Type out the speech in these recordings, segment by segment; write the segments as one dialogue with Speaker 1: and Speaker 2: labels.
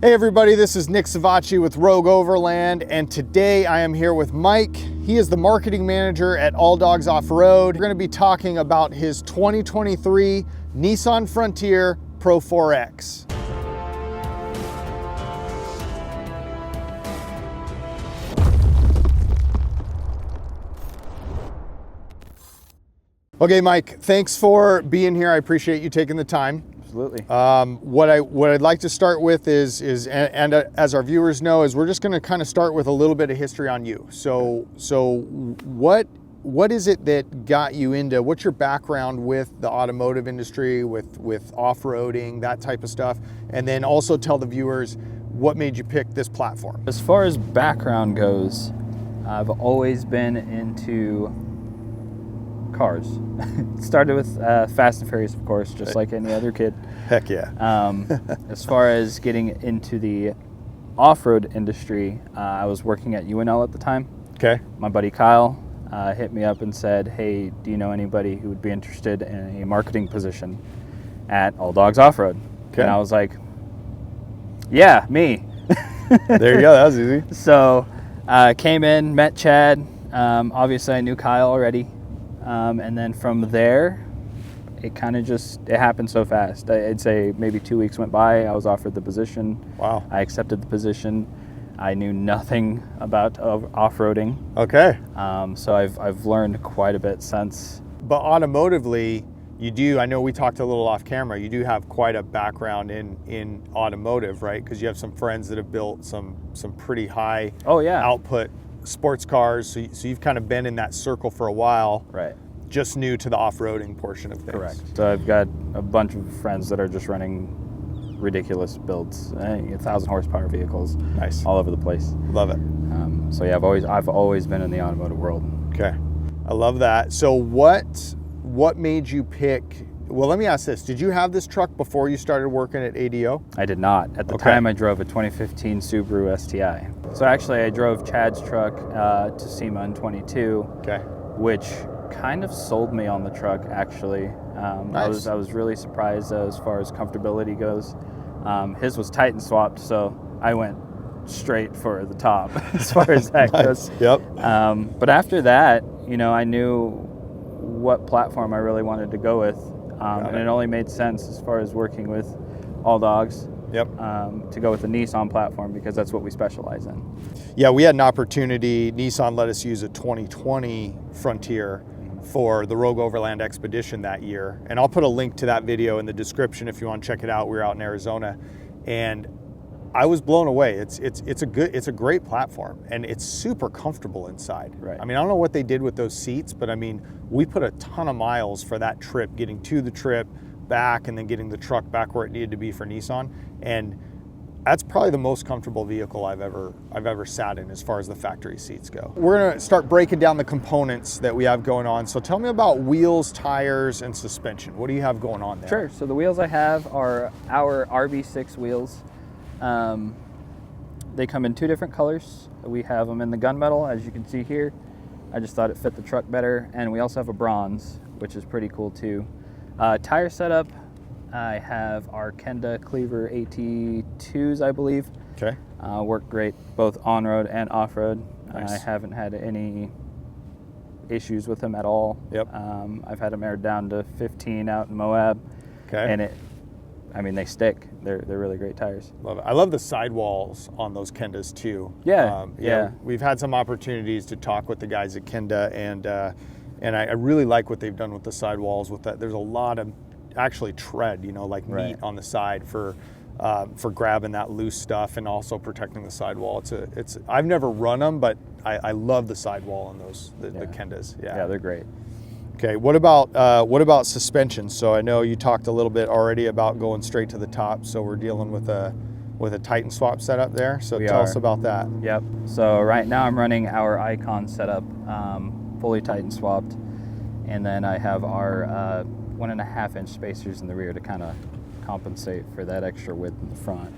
Speaker 1: Hey everybody, this is Nick Savacci with Rogue Overland, and today I am here with Mike. He is the marketing manager at All Dogs Off-Road. We're going to be talking about his 2023 Nissan Frontier Pro 4X. Okay, Mike, thanks for being here. I appreciate you taking the time.
Speaker 2: Absolutely.
Speaker 1: What I'd like to start with is as our viewers know, is we're just going to kind of start with a little bit of history on you. So what is it that got you into, what's your background with the automotive industry, with off-roading, that type of stuff, and then also tell the viewers what made you pick this platform.
Speaker 2: As far as background goes, I've always been into cars. It started with Fast and Furious, of course, just like any other kid.
Speaker 1: Heck yeah.
Speaker 2: As far as getting into the off-road industry, I was working at UNL at the time.
Speaker 1: Okay.
Speaker 2: My buddy Kyle hit me up and said, hey, do you know anybody who would be interested in a marketing position at All Dogs Off-Road?
Speaker 1: Okay.
Speaker 2: And I was like, yeah, me.
Speaker 1: There you go, that was easy.
Speaker 2: So came in, met Chad. Obviously I knew Kyle already. And then from there, it kind of it happened so fast. I'd say maybe 2 weeks went by, I was offered the position.
Speaker 1: Wow.
Speaker 2: I accepted the position. I knew nothing about off-roading.
Speaker 1: Okay.
Speaker 2: So I've learned quite a bit since.
Speaker 1: But automotively, you do, I know we talked a little off camera, you do have quite a background in automotive, right? Because you have some friends that have built some pretty high output sports cars, so you've kind of been in that circle for a while.
Speaker 2: Right.
Speaker 1: Just new to the off-roading portion of things.
Speaker 2: Correct. So I've got a bunch of friends that are just running ridiculous builds, 1,000 horsepower vehicles.
Speaker 1: Nice.
Speaker 2: All over the place.
Speaker 1: Love it.
Speaker 2: So yeah, I've always been in the automotive world.
Speaker 1: Okay, I love that. So what made you pick? Well, let me ask this: did you have this truck before you started working at ADO?
Speaker 2: I did not. At the time, I drove a 2015 Subaru STI. So actually, I drove Chad's truck to SEMA in 22, which kind of sold me on the truck, actually.
Speaker 1: Nice.
Speaker 2: I was really surprised as far as comfortability goes. His was Titan swapped, so I went straight for the top as far as that goes.
Speaker 1: Yep.
Speaker 2: But after that, I knew what platform I really wanted to go with. And it only made sense as far as working with All Dogs to go with the Nissan platform, because that's what we specialize in.
Speaker 1: Yeah, we had an opportunity. Nissan let us use a 2020 Frontier for the Rogue Overland expedition that year. And I'll put a link to that video in the description if you want to check it out. We were out in Arizona, and I was blown away. It's a great platform, and it's super comfortable inside.
Speaker 2: Right.
Speaker 1: I mean, I don't know what they did with those seats, but I mean, we put a ton of miles for that trip, getting to the trip, back, and then getting the truck back where it needed to be for Nissan. And that's probably the most comfortable vehicle I've ever sat in as far as the factory seats go. We're gonna start breaking down the components that we have going on. So tell me about wheels, tires, and suspension. What do you have going on there?
Speaker 2: Sure. So the wheels I have are our RB6 wheels. They come in two different colors. We have them in the gunmetal, as you can see here. I just thought it fit the truck better. And we also have a bronze, which is pretty cool too. Tire setup, I have our Kenda Cleaver AT2s, I believe.
Speaker 1: Okay.
Speaker 2: Work great both on-road and off-road.
Speaker 1: Nice.
Speaker 2: I haven't had any issues with them at all.
Speaker 1: Yep.
Speaker 2: I've had them aired down to 15 out in Moab.
Speaker 1: Okay.
Speaker 2: And they stick. They're really great tires.
Speaker 1: Love it. I love the sidewalls on those Kendas too.
Speaker 2: Yeah.
Speaker 1: We've had some opportunities to talk with the guys at Kenda, and I really like what they've done with the sidewalls. With that, there's a lot of actually tread, like meat on the side for grabbing that loose stuff and also protecting the sidewall. I've never run them, but I love the sidewall on those the Kendas.
Speaker 2: Yeah, they're great.
Speaker 1: Okay, what about suspension? So I know you talked a little bit already about going straight to the top. So we're dealing with a Titan swap setup there. So tell us about that.
Speaker 2: Yep. So right now I'm running our Icon setup, fully Titan swapped, and then I have our 1.5 inch spacers in the rear to kind of compensate for that extra width in the front.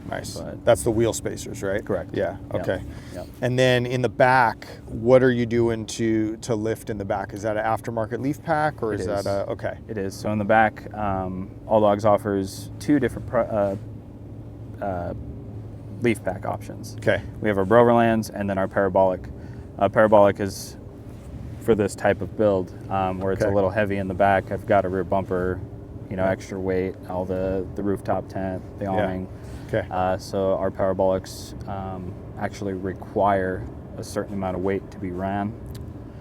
Speaker 1: Nice. That's the wheel spacers, right?
Speaker 2: Correct.
Speaker 1: Yeah. Okay.
Speaker 2: Yep.
Speaker 1: And then in the back, what are you doing to lift in the back? Is that an aftermarket leaf pack, or is that a okay?
Speaker 2: It is. So in the back, All Dogs offers two different leaf pack options.
Speaker 1: Okay.
Speaker 2: We have our Overlands and then our parabolic. Parabolic is for this type of build where it's a little heavy in the back. I've got a rear bumper, extra weight, all the rooftop tent, the awning.
Speaker 1: Okay.
Speaker 2: So our parabolics actually require a certain amount of weight to be ran.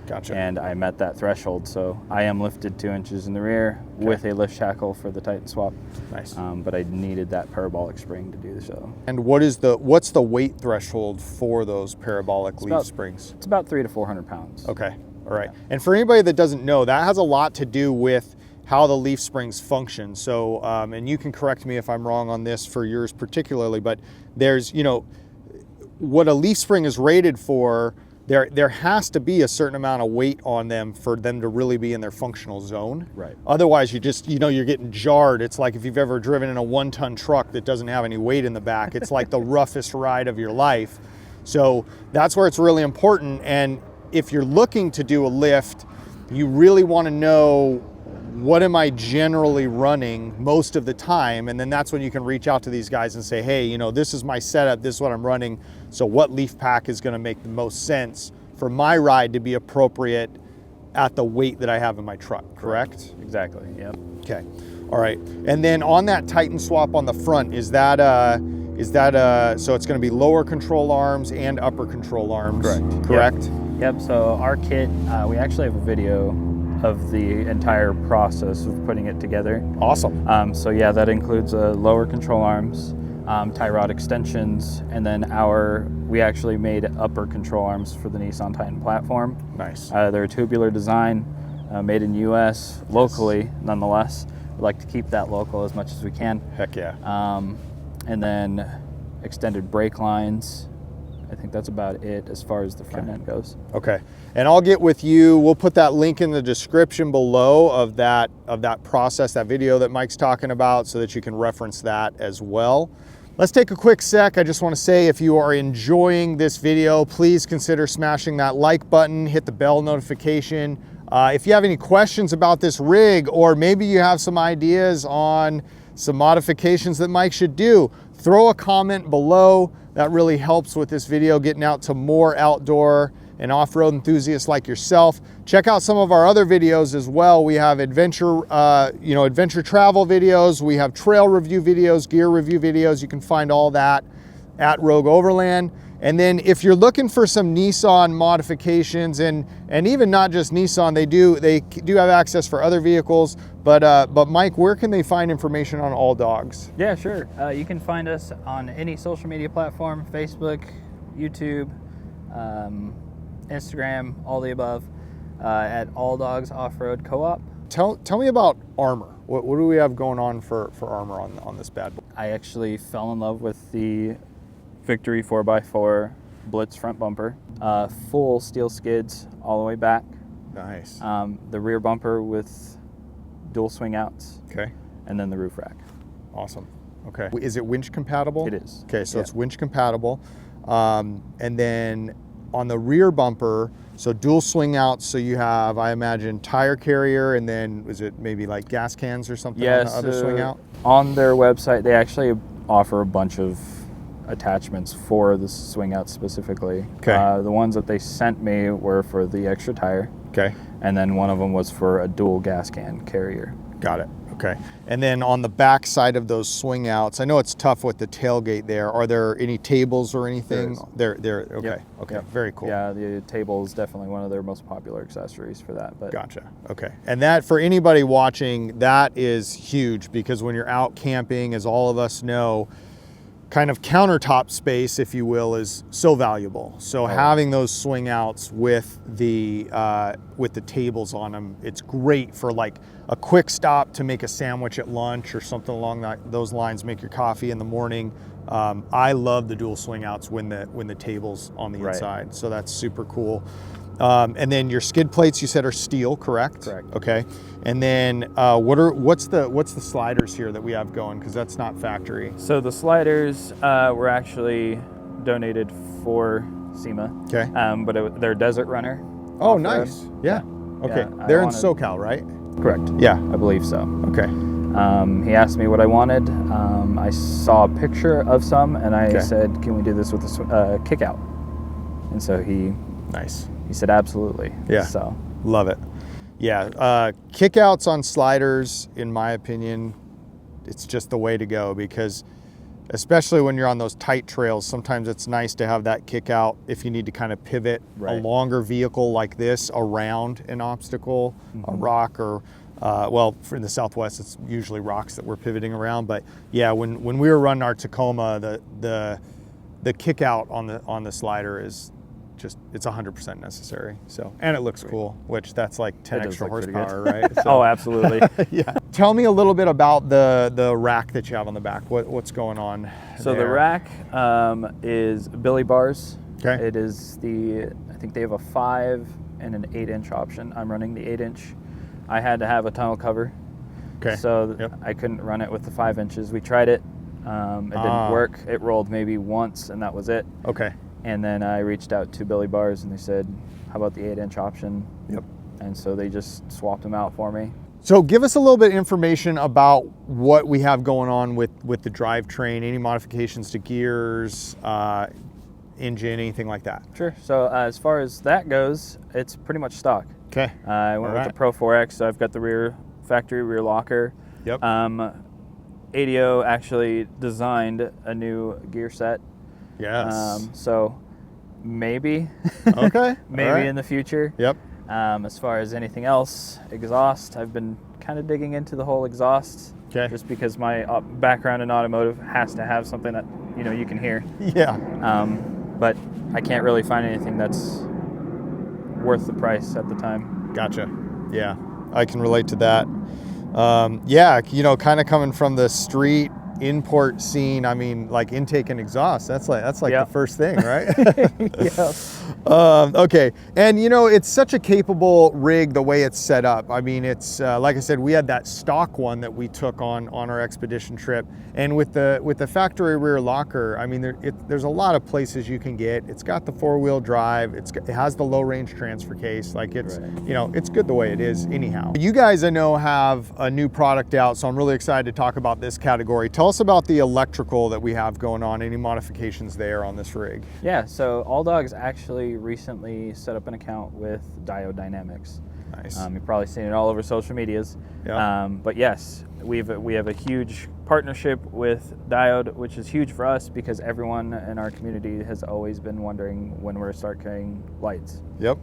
Speaker 1: Gotcha.
Speaker 2: And I met that threshold, so I am lifted 2 inches in the rear with a lift shackle for the Titan swap.
Speaker 1: Nice.
Speaker 2: But I needed that parabolic spring to do so.
Speaker 1: And what's the weight threshold for those parabolic leaf springs?
Speaker 2: It's about 300 to 400 pounds.
Speaker 1: Okay. All right. Yeah. And for anybody that doesn't know, that has a lot to do with how the leaf springs function. So, and you can correct me if I'm wrong on this for yours particularly, but there's, what a leaf spring is rated for, there has to be a certain amount of weight on them for them to really be in their functional zone.
Speaker 2: Right.
Speaker 1: Otherwise, you just, you're getting jarred. It's like if you've ever driven in a 1-ton truck that doesn't have any weight in the back. It's like the roughest ride of your life. So that's where it's really important. And if you're looking to do a lift, you really want to know, what am I generally running most of the time? And then that's when you can reach out to these guys and say, hey, this is my setup, this is what I'm running. So what leaf pack is going to make the most sense for my ride to be appropriate at the weight that I have in my truck, correct?
Speaker 2: Exactly, yep.
Speaker 1: Okay, all right. And then on that Titan swap on the front, is that so it's going to be lower control arms and upper control arms? Correct?
Speaker 2: Yep, so our kit, we actually have a video of the entire process of putting it together.
Speaker 1: Awesome.
Speaker 2: So yeah, that includes lower control arms, tie rod extensions, and then we actually made upper control arms for the Nissan Titan platform.
Speaker 1: Nice.
Speaker 2: They're a tubular design, made in US, locally nonetheless. We like to keep that local as much as we can.
Speaker 1: Heck yeah.
Speaker 2: And then extended brake lines. I think that's about it as far as the front end goes.
Speaker 1: Okay, and I'll get with you. We'll put that link in the description below of that process, that video that Mike's talking about, so that you can reference that as well. Let's take a quick sec. I just want to say, if you are enjoying this video, please consider smashing that like button, hit the bell notification. If you have any questions about this rig, or maybe you have some ideas on some modifications that Mike should do, throw a comment below. That really helps with this video getting out to more outdoor and off-road enthusiasts like yourself. Check out some of our other videos as well. We have adventure travel videos. We have trail review videos, gear review videos. You can find all that at Rogue Overland. And then if you're looking for some Nissan modifications, and even not just Nissan, they do have access for other vehicles. But Mike, where can they find information on All Dogs?
Speaker 2: Yeah, sure. You can find us on any social media platform: Facebook, YouTube, Instagram, all the above, at All Dogs Off-Road Co-op.
Speaker 1: Tell me about armor. What do we have going on for armor on this bad boy?
Speaker 2: I actually fell in love with the Victory 4x4 Blitz front bumper, full steel skids all the way back.
Speaker 1: Nice.
Speaker 2: The rear bumper with dual swing outs.
Speaker 1: Okay.
Speaker 2: And then the roof rack.
Speaker 1: Awesome. Okay. Is it winch compatible?
Speaker 2: It is.
Speaker 1: Okay, so it's winch compatible. And then on the rear bumper, so dual swing outs, so you have, I imagine, tire carrier, and then is it maybe like gas cans or something on the other swing out?
Speaker 2: On their website, they actually offer a bunch of attachments for the swing out specifically.
Speaker 1: Okay.
Speaker 2: The ones that they sent me were for the extra tire.
Speaker 1: Okay.
Speaker 2: And then one of them was for a dual gas can carrier.
Speaker 1: Got it. Okay. And then on the back side of those swing outs, I know it's tough with the tailgate there. Are there any tables or anything? There. Okay.
Speaker 2: Yep.
Speaker 1: Okay.
Speaker 2: Yep.
Speaker 1: Very cool.
Speaker 2: Yeah, the table is definitely one of their most popular accessories for that. But
Speaker 1: gotcha. Okay. And that, for anybody watching, that is huge, because when you're out camping, as all of us know, kind of countertop space, if you will, is so valuable. So having those swing outs with the tables on them, it's great for like a quick stop to make a sandwich at lunch or something along those lines, make your coffee in the morning. I love the dual swing outs when the table's on the inside. So that's super cool. And then your skid plates, you said, are steel, correct?
Speaker 2: Correct.
Speaker 1: Okay. And then what's the sliders here that we have going? Because that's not factory.
Speaker 2: So the sliders were actually donated for SEMA.
Speaker 1: Okay.
Speaker 2: But they're Desert Runner.
Speaker 1: Oh, nice. Yeah. Okay.
Speaker 2: Yeah,
Speaker 1: They're in SoCal, right?
Speaker 2: Correct.
Speaker 1: Yeah.
Speaker 2: I believe so.
Speaker 1: Okay.
Speaker 2: He asked me what I wanted. I saw a picture of some, and I said, "Can we do this with a kick out?" And so he said, "Absolutely."
Speaker 1: Yeah.
Speaker 2: So
Speaker 1: love it. Yeah, kickouts on sliders, in my opinion, it's just the way to go, because especially when you're on those tight trails, sometimes it's nice to have that kick out if you need to kind of pivot a longer vehicle like this around an obstacle, a rock, or well, for the Southwest, it's usually rocks that we're pivoting around. But yeah, when we were running our Tacoma, the kick out on the slider is just, it's 100% necessary. So, and it looks cool, which that's like 10 extra horsepower, right? So,
Speaker 2: oh, absolutely.
Speaker 1: yeah. Tell me a little bit about the rack that you have on the back. What's going on?
Speaker 2: So
Speaker 1: there?
Speaker 2: the rack is Billy bars.
Speaker 1: Okay.
Speaker 2: It is I think they have a 5 and an 8-inch option. I'm running the 8-inch. I had to have a tonneau cover.
Speaker 1: Okay.
Speaker 2: So I couldn't run it with the 5 inches. We tried it. It didn't work. It rolled maybe once, and that was it.
Speaker 1: Okay.
Speaker 2: And then I reached out to Billy Bars, and they said, "How about the 8-inch option?"
Speaker 1: Yep.
Speaker 2: And so they just swapped them out for me.
Speaker 1: So give us a little bit of information about what we have going on with the drivetrain, any modifications to gears, engine, anything like that.
Speaker 2: Sure. So as far as that goes, it's pretty much stock.
Speaker 1: Okay.
Speaker 2: I went with the Pro 4X, so I've got the factory rear locker.
Speaker 1: Yep.
Speaker 2: ADO actually designed a new gear set.
Speaker 1: Yes.
Speaker 2: So maybe,
Speaker 1: okay.
Speaker 2: maybe in the future.
Speaker 1: Yep.
Speaker 2: As far as anything else, exhaust, I've been kind of digging into the whole exhaust.
Speaker 1: Okay.
Speaker 2: Just because my background in automotive has to have something that you can hear.
Speaker 1: Yeah.
Speaker 2: But I can't really find anything that's worth the price at the time.
Speaker 1: Gotcha. Yeah, I can relate to that. Yeah, kind of coming from the street import scene, I mean, like intake and exhaust, that's like the first thing, right?
Speaker 2: Yeah.
Speaker 1: Okay, and it's such a capable rig the way it's set up. I mean, it's like I said, we had that stock one that we took on our expedition trip, and with the factory rear locker, I mean, there's a lot of places you can get. It's got the 4-wheel drive. It has the low range transfer case. Like it's it's good the way it is anyhow. You guys, I know, have a new product out, so I'm really excited to talk about this category. Tell us about the electrical that we have going on, any modifications there on this rig.
Speaker 2: Yeah, so All Dogs actually recently set up an account with Diode Dynamics.
Speaker 1: Nice.
Speaker 2: You've probably seen it all over social medias.
Speaker 1: Yeah.
Speaker 2: But yes, we have a huge partnership with Diode, which is huge for us because everyone in our community has always been wondering when we're start carrying lights.
Speaker 1: Yep.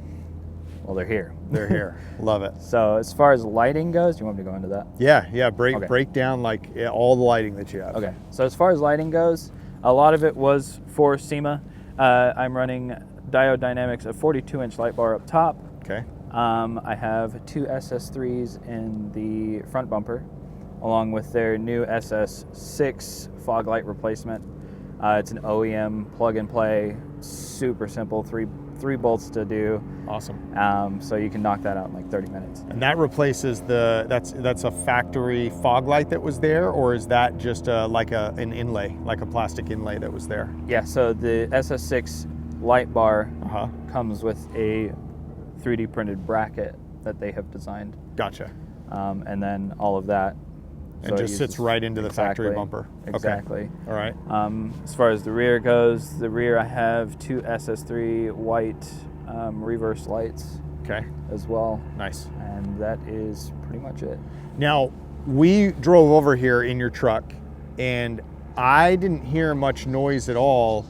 Speaker 2: Well, they're here.
Speaker 1: They're here. Love it.
Speaker 2: So as far as lighting goes, do you want me to go into that?
Speaker 1: Yeah. Break down like all the lighting that you have.
Speaker 2: Okay. So as far as lighting goes, a lot of it was for SEMA. I'm running Diode Dynamics, a 42-inch light bar up top.
Speaker 1: Okay.
Speaker 2: I have 2 SS3s in the front bumper, along with their new SS6 fog light replacement. It's an OEM plug and play, super simple, three bolts to do.
Speaker 1: Awesome.
Speaker 2: So you can knock that out in like 30 minutes.
Speaker 1: And that replaces that's a factory fog light that was there, or is that just an inlay, like a plastic inlay that was there?
Speaker 2: Yeah. So the SS6 light bar comes with a 3D printed bracket that they have designed.
Speaker 1: Gotcha.
Speaker 2: And then all of that.
Speaker 1: And just sits right into the factory bumper.
Speaker 2: Exactly.
Speaker 1: Okay. All right.
Speaker 2: As far as the rear goes, the rear I have 2 SS3 white reverse lights.
Speaker 1: Okay.
Speaker 2: As well.
Speaker 1: Nice.
Speaker 2: And that is pretty much it.
Speaker 1: Now, we drove over here in your truck, and I didn't hear much noise at all.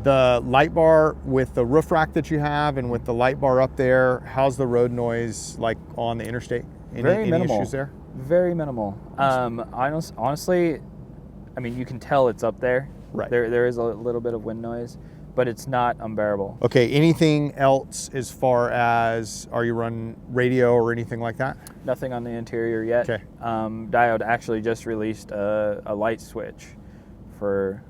Speaker 1: The light bar with the roof rack that you have and with the light bar up there, how's the road noise like on the interstate?
Speaker 2: Very minimal.
Speaker 1: Any issues there?
Speaker 2: Very minimal. Honestly, I mean, you can tell it's up there.
Speaker 1: Right.
Speaker 2: There is a little bit of wind noise, but it's not unbearable.
Speaker 1: Okay, anything else as far as, are you running radio or anything like that?
Speaker 2: Nothing on the interior yet.
Speaker 1: Okay.
Speaker 2: Diode actually just released a light switch for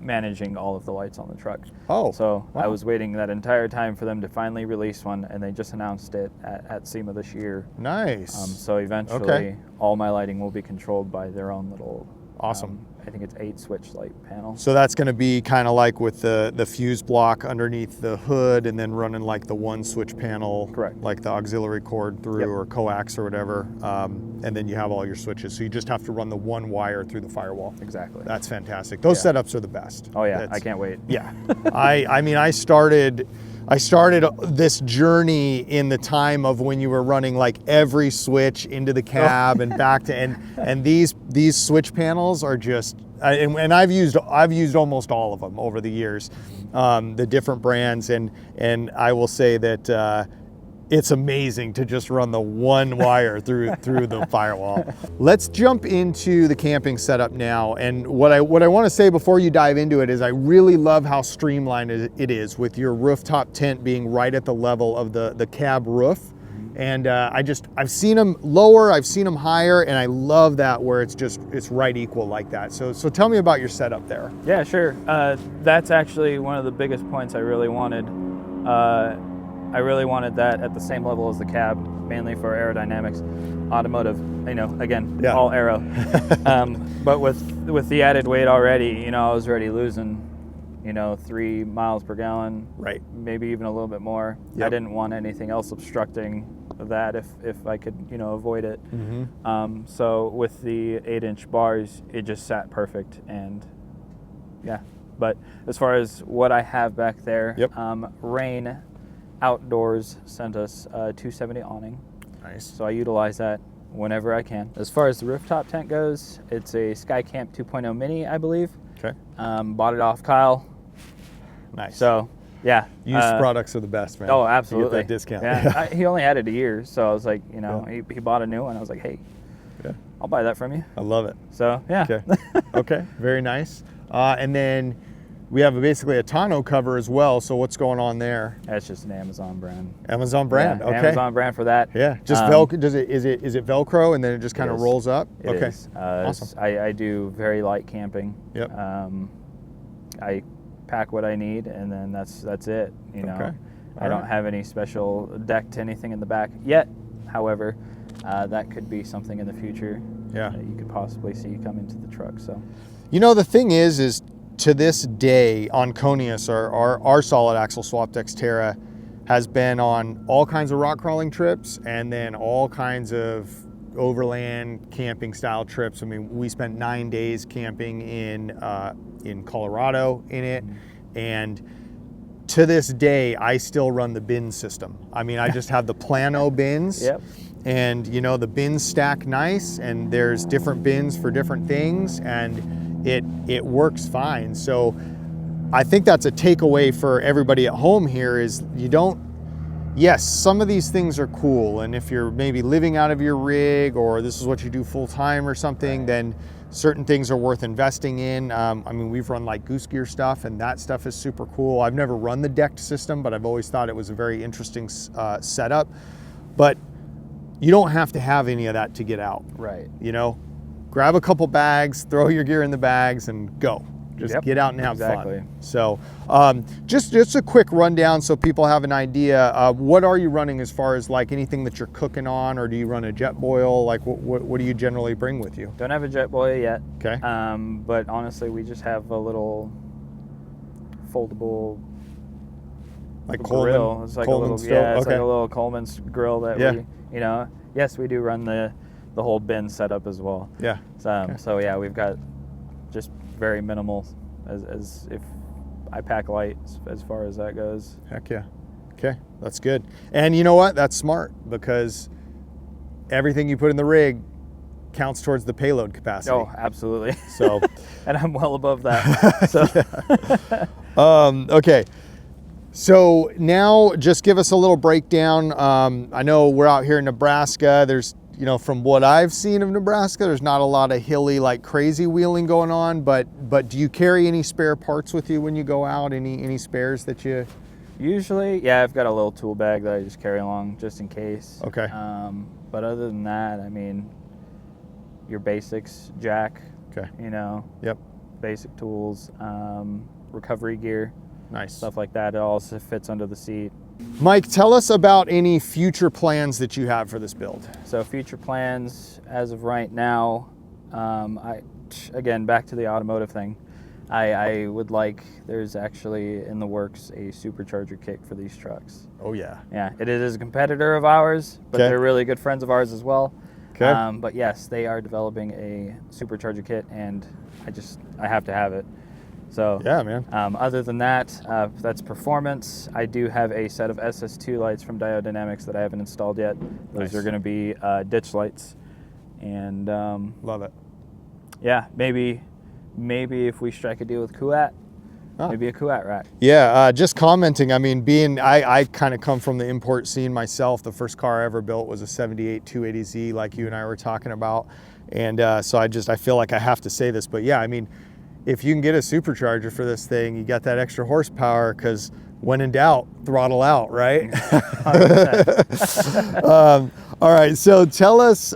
Speaker 2: managing all of the lights on the truck.
Speaker 1: Oh.
Speaker 2: So
Speaker 1: wow.
Speaker 2: I was waiting that entire time for them to finally release one, and they just announced it at SEMA this year.
Speaker 1: Nice.
Speaker 2: So eventually all my lighting will be controlled by their own little
Speaker 1: Awesome.
Speaker 2: I think it's 8 switch light panel.
Speaker 1: So that's going to be kind of like with the fuse block underneath the hood, and then running like the 1 switch panel,
Speaker 2: Correct.
Speaker 1: like the auxiliary cord through,
Speaker 2: Yep.
Speaker 1: or coax or whatever, and then you have all your switches. So you just have to run the 1 wire through the firewall.
Speaker 2: Exactly.
Speaker 1: That's fantastic. Those setups are the best.
Speaker 2: Oh yeah, I can't wait.
Speaker 1: Yeah, I mean, I started this journey in the time of when you were running like every switch into the cab and back to, and these switch panels are just, and I've used almost all of them over the years, the different brands, and I will say that it's amazing to just run the 1 wire through the firewall. Let's jump into the camping setup now. And what I want to say before you dive into it is I really love how streamlined it is, with your rooftop tent being right at the level of the cab roof. And I've seen them lower, I've seen them higher, and I love that where it's right equal like that. So tell me about your setup there.
Speaker 2: Yeah, sure. That's actually one of the biggest points I really wanted. I really wanted that at the same level as the cab, mainly for aerodynamics. Automotive, again, all aero. But with the added weight already, I was already losing, 3 miles per gallon,
Speaker 1: right?
Speaker 2: Maybe even a little bit more.
Speaker 1: Yep.
Speaker 2: I didn't want anything else obstructing that if I could, avoid it.
Speaker 1: Mm-hmm.
Speaker 2: So with the 8-inch bars, it just sat perfect, and yeah. But as far as what I have back there,
Speaker 1: yep.
Speaker 2: Rain Outdoors sent us a 270 awning.
Speaker 1: Nice.
Speaker 2: So I utilize that whenever I can. As far as the rooftop tent goes, it's a Skycamp 2.0 Mini, I believe.
Speaker 1: Okay.
Speaker 2: Bought it off Kyle.
Speaker 1: Nice.
Speaker 2: So, yeah.
Speaker 1: Used products are the best, man.
Speaker 2: Oh, absolutely.
Speaker 1: You get that discount.
Speaker 2: Yeah. He only had it a year, so I was like, he bought a new one. I was like, hey, I'll buy that from you.
Speaker 1: I love it.
Speaker 2: So, yeah.
Speaker 1: Okay. Okay. Very nice. And then we have basically a tonneau cover as well. So what's going on there?
Speaker 2: That's just an Amazon brand.
Speaker 1: Amazon brand.
Speaker 2: Yeah,
Speaker 1: okay.
Speaker 2: Amazon brand for that.
Speaker 1: Yeah. Just Velcro. Is it Velcro and then it just kind of rolls up?
Speaker 2: It
Speaker 1: okay.
Speaker 2: is.
Speaker 1: Awesome.
Speaker 2: I do very light camping.
Speaker 1: Yep.
Speaker 2: I pack what I need, and then that's it.
Speaker 1: Okay.
Speaker 2: I don't have any special deck to anything in the back yet. However, that could be something in the future.
Speaker 1: Yeah.
Speaker 2: That you could possibly see come into the truck. So.
Speaker 1: The thing is to this day on Conius, our solid axle swapped Xterra has been on all kinds of rock crawling trips, and then all kinds of overland camping style trips. I mean, we spent 9 days camping in Colorado in it, and to this day I still run the bin system. I mean, I just have the Plano bins.
Speaker 2: Yep.
Speaker 1: And the bins stack nice, and there's different bins for different things, and it works fine. So I think that's a takeaway for everybody at home here is yes, some of these things are cool, and if you're maybe living out of your rig, or this is what you do full time or something, then certain things are worth investing in. I mean, we've run like goose gear stuff, and that stuff is super cool. I've never run the decked system, but I've always thought it was a very interesting setup. But you don't have to have any of that to get out.
Speaker 2: Right.
Speaker 1: Grab a couple bags, throw your gear in the bags, and go. Just get out and have fun. So just a quick rundown so people have an idea. What are you running as far as like anything that you're cooking on, or do you run a jet boil? Like what do you generally bring with you?
Speaker 2: Don't have a jet boil yet.
Speaker 1: Okay.
Speaker 2: But honestly, we just have a little foldable grill. It's like
Speaker 1: Coleman
Speaker 2: a little,
Speaker 1: stove?
Speaker 2: it's like a little Coleman's grill that we, yes, we do run the whole bin setup as well.
Speaker 1: Yeah.
Speaker 2: So yeah, we've got just very minimal as if I pack light as far as that goes.
Speaker 1: Heck yeah. Okay, that's good. And you know what? That's smart, because everything you put in the rig counts towards the payload capacity.
Speaker 2: Oh, absolutely.
Speaker 1: So,
Speaker 2: and I'm well above that. So.
Speaker 1: Okay. So now just give us a little breakdown. I know we're out here in Nebraska. There's, from what I've seen of Nebraska, there's not a lot of hilly, like crazy wheeling going on, but do you carry any spare parts with you when you go out? Any spares that you?
Speaker 2: Usually, yeah, I've got a little tool bag that I just carry along just in case.
Speaker 1: Okay.
Speaker 2: But other than that, I mean, your basics, jack.
Speaker 1: Okay.
Speaker 2: Yep. Basic tools, recovery gear.
Speaker 1: Nice.
Speaker 2: Stuff like that. It also fits under the seat.
Speaker 1: Mike, tell us about any future plans that you have for this build.
Speaker 2: So future plans, as of right now, which again, back to the automotive thing, I would like, there's actually in the works a supercharger kit for these trucks.
Speaker 1: Oh yeah.
Speaker 2: Yeah, it is a competitor of ours, but
Speaker 1: Okay.
Speaker 2: they're really good friends of ours as well.
Speaker 1: Okay.
Speaker 2: But yes, they are developing a supercharger kit, and I have to have it. So
Speaker 1: Yeah, man.
Speaker 2: other than that, that's performance. I do have a set of SS2 lights from Diodynamics that I haven't installed yet. Those
Speaker 1: Nice.
Speaker 2: are going to be ditch lights, and
Speaker 1: Love it.
Speaker 2: yeah, maybe if we strike a deal with Kuat, maybe a Kuat rack.
Speaker 1: Yeah, just commenting, I mean, I kind of come from the import scene myself. The first car I ever built was a 78 280Z, like you and I were talking about. And so I feel like I have to say this, but yeah, I mean, if you can get a supercharger for this thing, you got that extra horsepower, because when in doubt, throttle out, right?
Speaker 2: 100%.
Speaker 1: All right, so tell us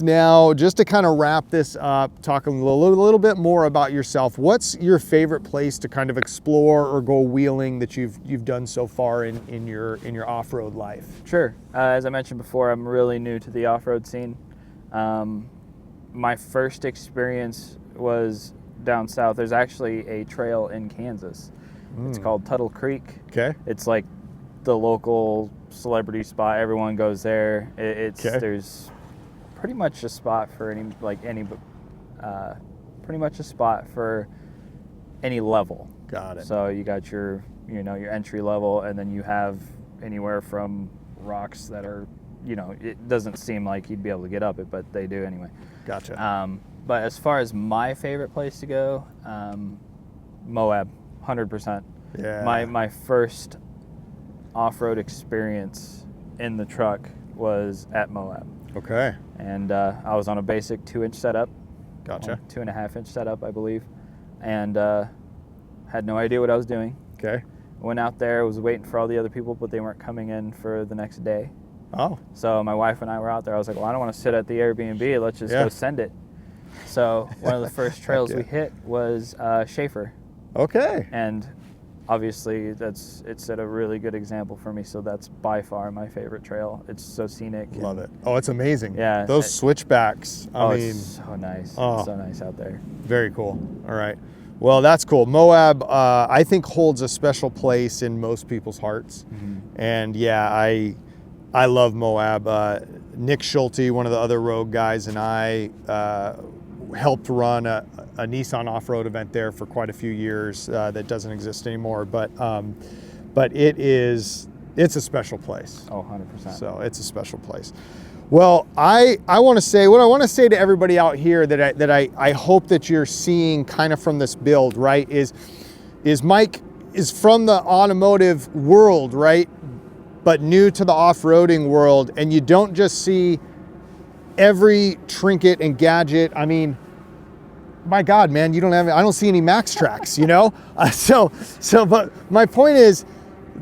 Speaker 1: now, just to kind of wrap this up, talk a little bit more about yourself. What's your favorite place to kind of explore or go wheeling that you've done so far in your off-road life?
Speaker 2: Sure. As I mentioned before, I'm really new to the off-road scene. My first experience was down south. There's actually a trail in Kansas. It's called Tuttle Creek.
Speaker 1: Okay.
Speaker 2: It's like the local celebrity spot. Everyone goes there. There's pretty much a spot for pretty much a spot for any level.
Speaker 1: Got it.
Speaker 2: So you got your entry level, and then you have anywhere from rocks that are, it doesn't seem like you'd be able to get up it, but they do anyway.
Speaker 1: Gotcha.
Speaker 2: But as far as my favorite place to go, Moab, 100%.
Speaker 1: Yeah.
Speaker 2: My first off-road experience in the truck was at Moab.
Speaker 1: Okay.
Speaker 2: And I was on a basic 2-inch setup.
Speaker 1: Gotcha.
Speaker 2: 2.5-inch setup, I believe. And had no idea what I was doing.
Speaker 1: Okay.
Speaker 2: Went out there, was waiting for all the other people, but they weren't coming in for the next day.
Speaker 1: Oh.
Speaker 2: So my wife and I were out there. I was like, well, I don't want to sit at the Airbnb. Let's just go send it. So one of the first trails we hit was Schaefer.
Speaker 1: Okay.
Speaker 2: And obviously it set a really good example for me. So that's by far my favorite trail. It's so scenic.
Speaker 1: Love it. Oh, it's amazing.
Speaker 2: Yeah.
Speaker 1: Those switchbacks. I mean,
Speaker 2: it's so nice.
Speaker 1: Oh.
Speaker 2: It's so nice out there.
Speaker 1: Very cool. All right. Well, that's cool. Moab, I think, holds a special place in most people's hearts.
Speaker 2: Mm-hmm.
Speaker 1: And yeah, I love Moab. Nick Schulte, one of the other Rogue guys, and I helped run a Nissan off-road event there for quite a few years that doesn't exist anymore. But it's a special place.
Speaker 2: Oh, 100%.
Speaker 1: So it's a special place. Well, I want to say, what I want to say to everybody out here that I hope that you're seeing kind of from this build, right, is Mike is from the automotive world, right, but new to the off-roading world, and you don't just see every trinket and gadget. I mean, my God, man, I don't see any Max Tracks, but my point is,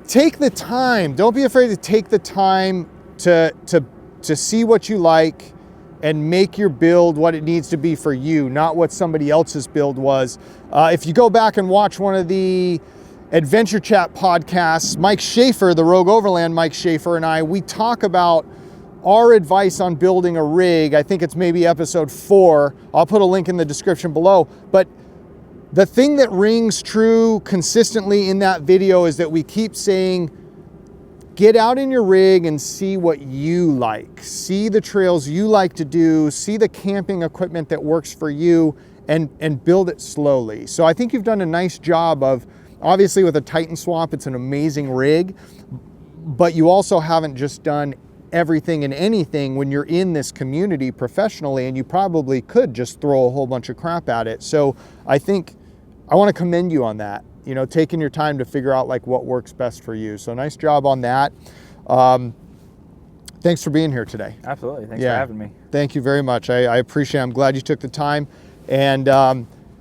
Speaker 1: take the time. Don't be afraid to take the time to see what you like and make your build what it needs to be for you, not what somebody else's build was. If you go back and watch one of the Adventure Chat podcasts, Mike Schaefer, the Rogue Overland Mike Schaefer, and we talk about our advice on building a rig. I think it's maybe episode 4. I'll put a link in the description below. But the thing that rings true consistently in that video is that we keep saying, get out in your rig and see what you like. See the trails you like to do, see the camping equipment that works for you, and build it slowly. So I think you've done a nice job of, obviously with a Titan swap, it's an amazing rig, but you also haven't just done everything and anything when you're in this community professionally, and you probably could just throw a whole bunch of crap at it. So I think I want to commend you on that, taking your time to figure out like what works best for you. So nice job on that. Thanks for being here today.
Speaker 2: Absolutely. Thanks for having me.
Speaker 1: Thank you very much. I appreciate it. I'm glad you took the time. And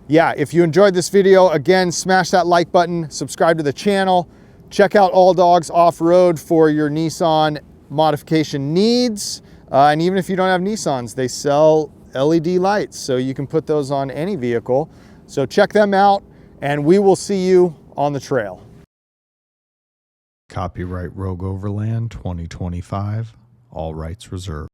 Speaker 1: yeah, if you enjoyed this video, again, smash that like button, subscribe to the channel, check out All Dogs Off-Road for your Nissan modification needs. And even if you don't have Nissans, they sell LED lights, so you can put those on any vehicle. So check them out, and we will see you on the trail.
Speaker 3: Copyright Rogue Overland 2025, all rights reserved.